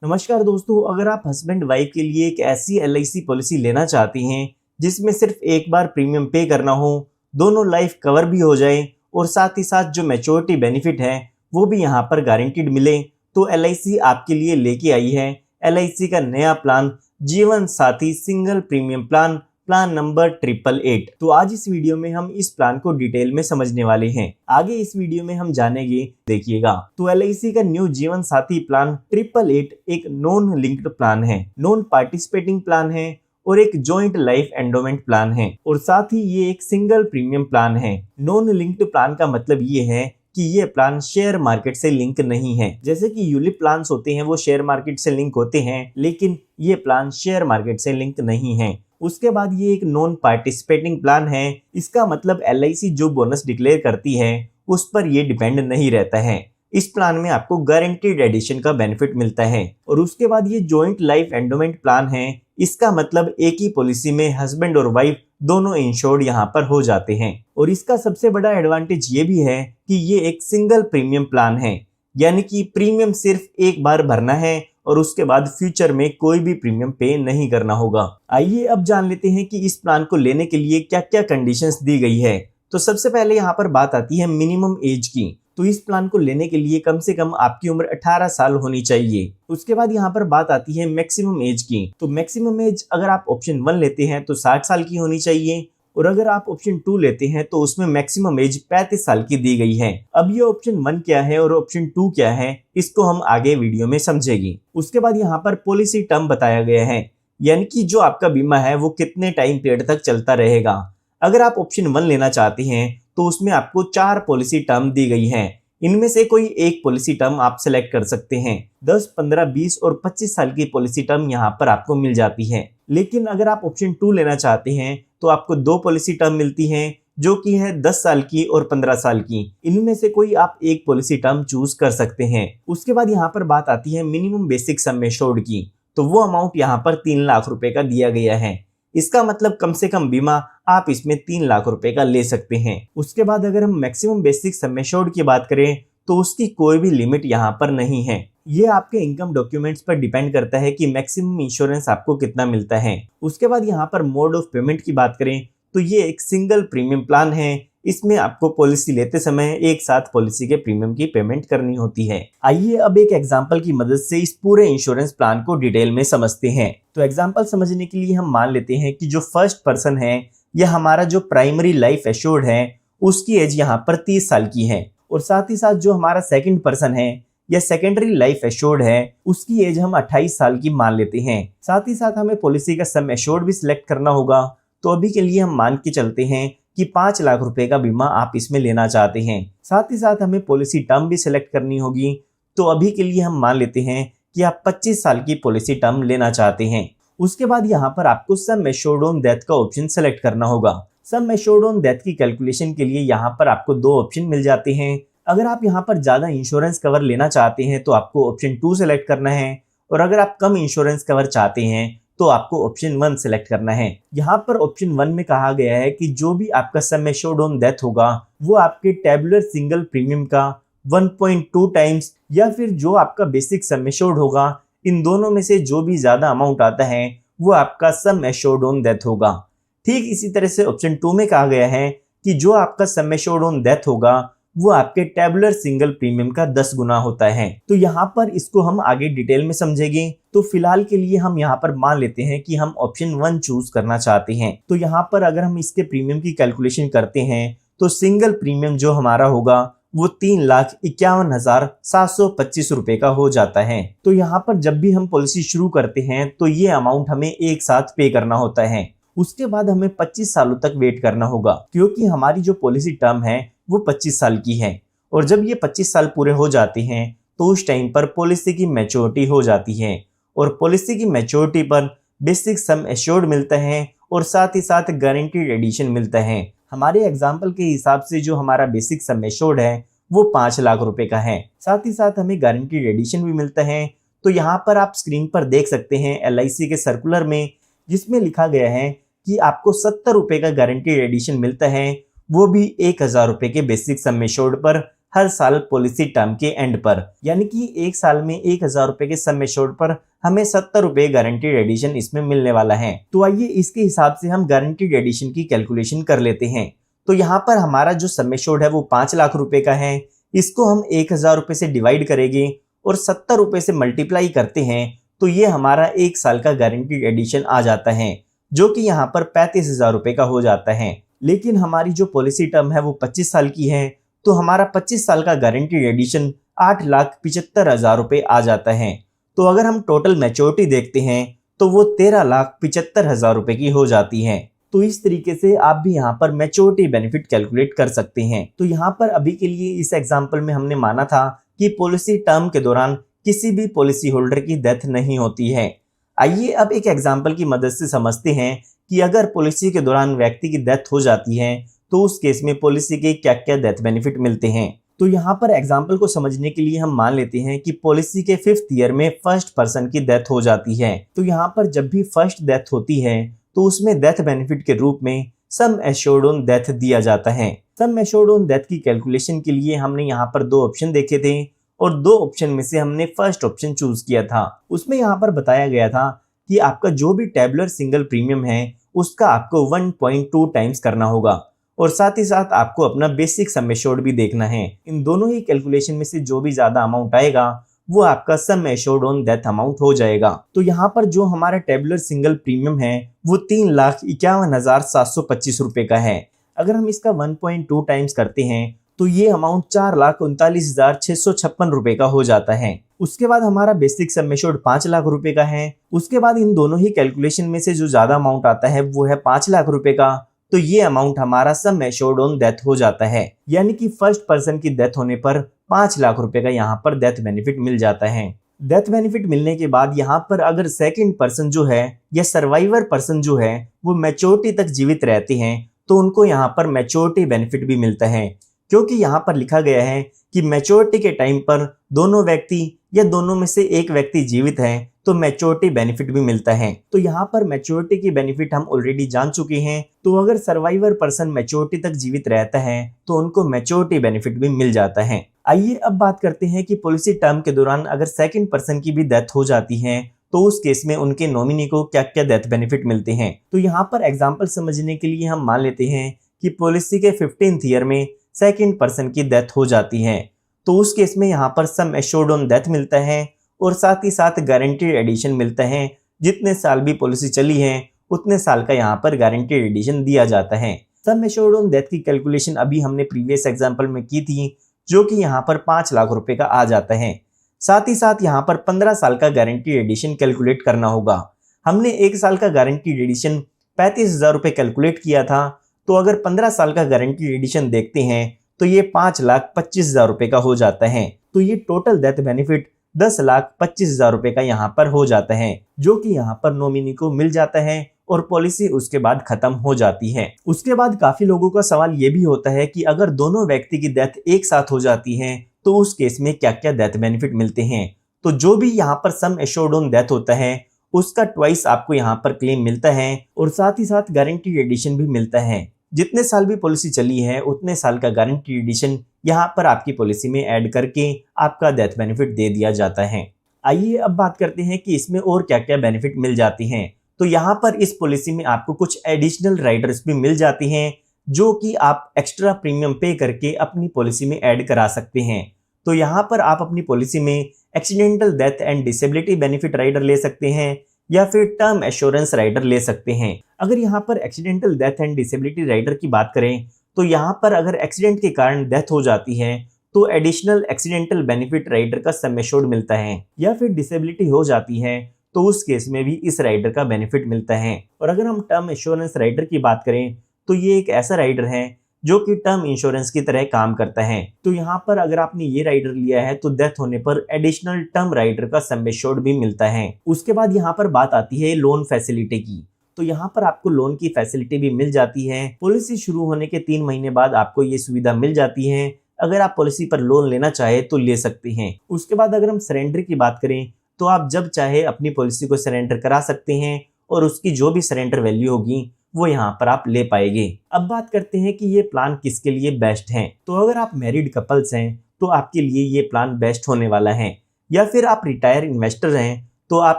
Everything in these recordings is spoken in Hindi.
नमस्कार दोस्तों, अगर आप हस्बैंड वाइफ के लिए एक ऐसी LIC पॉलिसी लेना चाहती हैं जिसमें सिर्फ एक बार प्रीमियम पे करना हो, दोनों लाइफ कवर भी हो जाए और साथ ही साथ जो मैच्योरिटी बेनिफिट है वो भी यहाँ पर गारंटीड मिले, तो LIC आपके लिए लेके आई है LIC का नया प्लान जीवन साथी single premium plan plan number 888। तो आज इस वीडियो में हम इस प्लान को डिटेल में समझने वाले हैं। आगे इस वीडियो में हम जानेंगे, देखिएगा। तो LIC का न्यू जीवन साथी प्लान 888 एक नॉन लिंक्ड प्लान है, नॉन पार्टिसिपेटिंग प्लान है और एक जॉइंट लाइफ एंडोमेंट प्लान है और साथ ही ये एक सिंगल प्रीमियम प्लान है। नॉन लिंक्ड प्लान का मतलब ये है कि ये प्लान शेयर मार्केट से लिंक नहीं है। जैसे कि यूलिप प्लान्स होते हैं वो शेयर मार्केट से लिंक होते हैं, लेकिन ये प्लान शेयर मार्केट से लिंक नहीं है। उसके बाद ये एक नॉन पार्टिसिपेटिंग प्लान है। इसका मतलब LIC जो बोनस डिक्लेयर करती है उस पर ये डिपेंड नहीं रहता है। इस प्लान में आपको गारंटीड एडिशन का बेनिफिट मिलता है। और उसके बाद ये जॉइंट लाइफ एंडोमेंट प्लान है। इसका मतलब एक ही पॉलिसी में हस्बैंड और वाइफ दोनों इंश्योर्ड यहाँ पर हो जाते हैं। और इसका सबसे बड़ा एडवांटेज ये भी है कि ये एक सिंगल प्रीमियम प्लान है, यानी कि प्रीमियम सिर्फ एक बार भरना है और उसके बाद फ्यूचर में कोई भी प्रीमियम पे नहीं करना होगा। आइए अब जान लेते हैं कि इस प्लान को लेने के लिए क्या क्या कंडीशंस दी गई है। तो सबसे पहले यहाँ पर बात आती है मिनिमम एज की। तो इस प्लान को लेने के लिए कम से कम आपकी उम्र 18 साल होनी चाहिए। उसके बाद यहाँ पर बात आती है मैक्सिमम एज की। तो मैक्सिमम एज अगर आप ऑप्शन 1 लेते हैं तो 60 साल की होनी चाहिए और अगर आप ऑप्शन 2 लेते हैं तो उसमें मैक्सिमम एज 35 साल की दी गई है। अब ये ऑप्शन 1 क्या है और ऑप्शन 2 क्या है, इसको हम आगे वीडियो में समझेंगे। उसके बाद यहाँ पर पॉलिसी टर्म बताया गया है, यानी कि जो आपका बीमा है वो कितने टाइम पीरियड तक चलता रहेगा। अगर आप ऑप्शन 1 लेना चाहते हैं तो उसमें आपको 4 पॉलिसी टर्म दी गई है। इनमें से कोई एक पॉलिसी टर्म आप सिलेक्ट कर सकते हैं। 10, 15, 20 और 25 साल की पॉलिसी टर्म यहाँ पर आपको मिल जाती है। लेकिन अगर आप ऑप्शन 2 लेना चाहते हैं तो आपको 2 पॉलिसी टर्म मिलती हैं, जो कि है 10 साल की और 15 साल की। इनमें से कोई आप एक पॉलिसी टर्म चूज कर सकते हैं। उसके बाद यहाँ पर बात आती है मिनिमम बेसिक सम एश्योर्ड की। तो वो अमाउंट यहाँ पर 3 लाख रुपए का दिया गया है। इसका मतलब कम से कम बीमा आप इसमें 3 लाख रुपए का ले सकते हैं। उसके बाद अगर हम मैक्सिमम बेसिक सम एश्योर्ड की बात करें तो उसकी कोई भी लिमिट यहाँ पर नहीं है। ये आपके इनकम डॉक्यूमेंट्स पर डिपेंड करता है कि मैक्सिमम इंश्योरेंस आपको कितना मिलता है। उसके बाद यहाँ पर मोड ऑफ पेमेंट की बात करें तो ये एक सिंगल प्रीमियम प्लान है। इसमें आपको पॉलिसी लेते समय एक साथ पॉलिसी के प्रीमियम की पेमेंट करनी होती है। आइए अब एक एग्जांपल की मदद से इस पूरे इंश्योरेंस प्लान को डिटेल में समझते हैं। तो एग्जांपल समझने के लिए हम मान लेते हैं कि जो फर्स्ट पर्सन है या हमारा जो प्राइमरी लाइफ एश्योर्ड है उसकी एज यहाँ पर 30 साल की है और साथ ही साथ जो हमारा सेकंड पर्सन है या सेकेंडरी लाइफ एश्योर्ड है उसकी एज हम 28 साल की मान लेते हैं। साथ ही साथ हमें पॉलिसी का सम एश्योर्ड भी सिलेक्ट करना होगा। तो अभी के लिए हम मान के चलते हैं कि 5 लाख रुपए का बीमा आप इसमें लेना चाहते हैं। साथ ही साथ हमें पॉलिसी टर्म भी सिलेक्ट करनी होगी। तो अभी के लिए हम मान लेते हैं कि आप 25 साल की पॉलिसी टर्म लेना चाहते हैं। उसके बाद यहाँ पर आपको सम एश्योर्ड ऑन डेथ का ऑप्शन सेलेक्ट करना होगा। सम एश्योर्ड ऑन डेथ की कैलकुलेशन के लिए यहाँ पर आपको 2 ऑप्शन मिल जाते हैं। अगर आप यहाँ पर ज्यादा इंश्योरेंस कवर लेना चाहते हैं तो आपको ऑप्शन 2 सेलेक्ट करना है और अगर आप कम इंश्योरेंस कवर चाहते हैं तो आपको ऑप्शन 1 सेलेक्ट करना है। यहाँ पर ऑप्शन 1 में कहा गया है कि जो भी आपका सम एश्योर्ड ऑन डेथ होगा वो आपके टेबुलर सिंगल प्रीमियम का 1.2 टाइम्स या फिर जो आपका बेसिक सम एश्योर्ड होगा, इन दोनों में से जो भी ज्यादा अमाउंट आता है वो आपका सम एश्योर्ड ऑन डेथ होगा। ठीक इसी तरह से ऑप्शन 2 में कहा गया है कि जो आपका सम एश्योर्ड ऑन डेथ होगा वो आपके टेबुलर सिंगल प्रीमियम का 10 गुना होता है। तो यहाँ पर इसको हम आगे डिटेल में समझेंगे। तो फिलहाल के लिए हम यहाँ पर मान लेते हैं कि हम ऑप्शन 1 चूज करना चाहते हैं। तो यहाँ पर अगर हम इसके प्रीमियम की कैलकुलेशन करते हैं तो सिंगल प्रीमियम जो हमारा होगा वो 3,51,725 रुपए का हो जाता है। तो यहाँ पर जब भी हम पॉलिसी शुरू करते हैं तो ये अमाउंट हमें एक साथ पे करना होता है। उसके बाद हमें 25 सालों तक वेट करना होगा, क्योंकि हमारी जो पॉलिसी टर्म है वो 25 साल की है और जब ये 25 साल पूरे हो जाते हैं तो उस टाइम पर पॉलिसी की मैच्योरिटी हो जाती है और पॉलिसी की मैच्योरिटी पर बेसिक सम एश्योर्ड मिलता है और साथ ही साथ गारंटीड एडिशन मिलता है। हमारे एग्जाम्पल के हिसाब से जो हमारा बेसिक सम एश्योर्ड है वो 5 लाख रुपए का है। साथ ही साथ हमें गारंटीड एडिशन भी मिलता है। तो यहाँ पर आप स्क्रीन पर देख सकते हैं LIC के सर्कुलर में, जिसमें लिखा गया है कि आपको 70 रुपए का गारंटीड एडिशन मिलता है, वो भी 1000 रुपए के बेसिक सम एश्योर्ड पर हर साल पॉलिसी टर्म के एंड पर, यानी कि एक साल में 1000 रुपए के सम एश्योर्ड पर हमें 70 रुपए गारंटीड एडिशन इसमें मिलने वाला है। तो आइए इसके हिसाब से हम गारंटीड एडिशन की कैलकुलेशन कर लेते हैं। तो यहाँ पर हमारा जो सम एश्योर्ड है वो 5 लाख रुपए का है। इसको हम 1000 रुपए से डिवाइड करेंगे और 70 रुपए से मल्टीप्लाई करते हैं तो ये हमारा एक साल का गारंटीड एडिशन आ जाता है, जो कि यहाँ पर 35,000 रुपए का हो जाता है। लेकिन हमारी जो पॉलिसी टर्म है वो 25 साल की है, तो हमारा 25 साल का गारंटीड एडिशन 8,75,000 रुपए आ जाता है। तो अगर हम टोटल मैच्योरिटी देखते हैं तो वो 13,75,000 रुपए की हो जाती है। तो इस तरीके से आप भी यहाँ पर मैच्योरिटी बेनिफिट कैलकुलेट कर सकते हैं। तो यहाँ पर अभी के लिए इस एग्जाम्पल में हमने माना था कि पॉलिसी टर्म के दौरान किसी भी पॉलिसी होल्डर की डेथ नहीं होती है। आइए अब एक एग्जाम्पल की मदद से समझते हैं कि अगर पॉलिसी के दौरान व्यक्ति की डेथ हो जाती है तो उस केस में पॉलिसी के क्या क्या डेथ बेनिफिट मिलते हैं। तो यहाँ पर एग्जाम्पल को समझने के लिए हम मान लेते हैं कि पॉलिसी के 5th ईयर में फर्स्ट पर्सन की डेथ हो जाती है। तो यहाँ पर जब भी फर्स्ट डेथ होती है तो उसमें डेथ बेनिफिट के रूप में सम एश्योर्ड ऑन डेथ दिया जाता है। सम एश्योर्ड ऑन डेथ की कैलकुलेशन के लिए हमने यहाँ पर 2 ऑप्शन देखे थे और 2 ऑप्शन में से हमने फर्स्ट ऑप्शन चूज किया था। उसमें यहाँ पर बताया गया था कि आपका जो भी टेबुलर सिंगल प्रीमियम है उसका आपको 1.2 टाइम्स करना होगा और साथ ही साथ आपको अपना बेसिक सम एश्योर्ड भी देखना है। इन दोनों ही कैलकुलेशन में से जो भी ज्यादा अमाउंट आएगा वो आपका sum assured on death amount हो जाएगा। तो यहाँ पर जो हमारा टेबुलर सिंगल प्रीमियम है वो 3,51,725 रुपए का है। अगर हम इसका 1.2 टाइम्स करते हैं तो ये अमाउंट 4,39,656 रुपए का हो जाता है। उसके बाद हमारा बेसिक सम एश्योर्ड 5 लाख रुपए का है। उसके बाद इन दोनों ही कैलकुलेशन में से जो ज्यादा अमाउंट आता है वो है 5 लाख रुपए का। तो ये अमाउंट हमारा सम एश्योर्ड ऑन डेथ हो जाता है, यानी कि फर्स्ट पर्सन की डेथ होने पर 5 लाख रुपए का यहाँ पर डेथ बेनिफिट मिल जाता है। डेथ बेनिफिट मिलने के बाद यहाँ पर अगर सेकंड पर्सन जो है या सर्वाइवर पर्सन जो है वो मैच्योरिटी तक जीवित रहते हैं तो उनको यहाँ पर मैच्योरिटी बेनिफिट भी मिलता है, क्योंकि यहाँ पर लिखा गया है कि मैच्योरिटी के टाइम पर दोनों व्यक्ति या दोनों में से एक व्यक्ति जीवित है तो मैच्योरिटी बेनिफिट भी मिलता है। तो यहाँ पर मैच्योरिटी की बेनिफिट हम ऑलरेडी जान चुके हैं। तो अगर सर्वाइवर पर्सन मैच्योरिटी तक जीवित रहता है तो उनको मैच्योरिटी बेनिफिट भी मिल जाता है। आइए अब बात करते हैं कि पॉलिसी टर्म के दौरान अगर सेकंड पर्सन की भी डेथ हो जाती है तो उस केस में उनके नॉमिनी को क्या क्या डेथ बेनिफिट मिलते हैं। तो यहाँ पर एग्जाम्पल समझने के लिए हम मान लेते हैं कि पॉलिसी के 15th ईयर में सेकंड पर्सन की डेथ हो जाती है तो उस केस में यहाँ पर सम एश्योर्ड ऑन डेथ मिलता है और साथ ही साथ गारंटीड एडिशन मिलता है। जितने साल भी पॉलिसी चली है उतने साल का यहाँ पर गारंटीड एडिशन दिया जाता है। सम एश्योर्ड ऑन डेथ की कैलकुलेशन अभी हमने प्रीवियस एग्जांपल में की थी, जो कि यहाँ पर 5 लाख रुपए का आ जाता है। साथ ही साथ यहाँ पर 15 साल का गारंटीड एडिशन कैलकुलेट करना होगा। हमने 1 साल का गारंटीड एडिशन 35,000 रुपए कैलकुलेट किया था, तो अगर 15 साल का गारंटीड एडिशन देखते हैं तो ये 5,25,000 रुपए का हो जाता है। तो ये टोटल डेथ बेनिफिट 10,25,000 रुपए का यहाँ पर हो जाता है, जो कि यहाँ पर नॉमिनी को मिल जाता है और पॉलिसी उसके बाद खत्म हो जाती है। उसके बाद काफी लोगों का सवाल ये भी होता है कि अगर दोनों व्यक्ति की डेथ एक साथ हो जाती है तो उस केस में क्या क्या डेथ बेनिफिट मिलते हैं। तो जो भी यहाँ पर सम एश्योर्ड ऑन डेथ होता है उसका ट्वाइस आपको यहाँ पर क्लेम मिलता है और साथ ही साथ गारंटीड एडिशन भी मिलता है। जितने साल भी पॉलिसी चली है उतने साल का गारंटी एडिशन यहाँ पर आपकी पॉलिसी में ऐड करके आपका डेथ बेनिफिट दे दिया जाता है। आइए अब बात करते हैं कि इसमें और क्या क्या बेनिफिट मिल जाती हैं। तो यहाँ पर इस पॉलिसी में आपको कुछ एडिशनल राइडर्स भी मिल जाती हैं, जो कि आप एक्स्ट्रा प्रीमियम पे करके अपनी पॉलिसी में ऐड करा सकते हैं। तो यहाँ पर आप अपनी पॉलिसी में accidental death and disability benefit rider ले सकते हैं या फिर टर्म एश्योरेंस राइडर ले सकते हैं। अगर यहाँ पर accidental death and disability rider की बात करें तो यहाँ पर अगर एक्सीडेंट के कारण डेथ हो जाती है तो एडिशनल एक्सीडेंटल बेनिफिट राइडर का सम एश्योर्ड मिलता है, या फिर डिसेबिलिटी हो जाती है तो उस केस में भी इस राइडर का बेनिफिट मिलता है। और अगर हम टर्म एश्योरेंस राइडर की बात करें तो ये एक ऐसा राइडर है जो कि टर्म इंश्योरेंस की तरह काम करता है। तो यहाँ पर अगर आपने ये राइडर लिया है तो डेथ होने पर एडिशनल टर्म राइडर का सम एश्योर्ड भी मिलता है। उसके बाद यहाँ पर बात आती है लोन फैसिलिटी की। तो यहाँ पर आपको लोन की फैसिलिटी भी मिल जाती है। पॉलिसी शुरू होने के 3 महीने बाद आपको ये सुविधा मिल जाती है। अगर आप पॉलिसी पर लोन लेना चाहे तो ले सकते हैं। उसके बाद अगर हम सरेंडर की बात करें तो आप जब चाहे अपनी पॉलिसी को सरेंडर करा सकते हैं और उसकी जो भी सरेंडर वैल्यू होगी वो यहाँ पर आप ले पाएंगे। अब बात करते हैं कि ये प्लान किसके लिए बेस्ट है। तो अगर आप मैरिड कपल्स हैं तो आपके लिए ये प्लान बेस्ट होने वाला है, या फिर आप रिटायर इन्वेस्टर हैं तो आप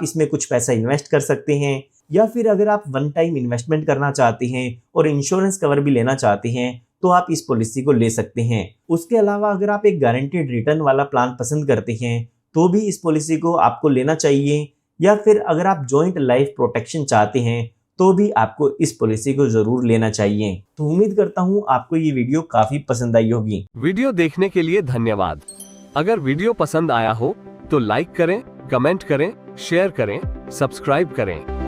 इसमें कुछ पैसा इन्वेस्ट कर सकते हैं, या फिर अगर आप वन टाइम इन्वेस्टमेंट करना चाहते हैं और इंश्योरेंस कवर भी लेना चाहते हैं तो आप इस पॉलिसी को ले सकते हैं। उसके अलावा अगर आप एक गारंटीड रिटर्न वाला प्लान पसंद करते हैं तो भी इस पॉलिसी को आपको लेना चाहिए, या फिर अगर आप जॉइंट लाइफ प्रोटेक्शन चाहते हैं तो भी आपको इस पॉलिसी को जरूर लेना चाहिए। तो उम्मीद करता हूँ आपको ये वीडियो काफी पसंद आई होगी। वीडियो देखने के लिए धन्यवाद। अगर वीडियो पसंद आया हो तो लाइक करें, कमेंट करें, शेयर करें, सब्सक्राइब करें।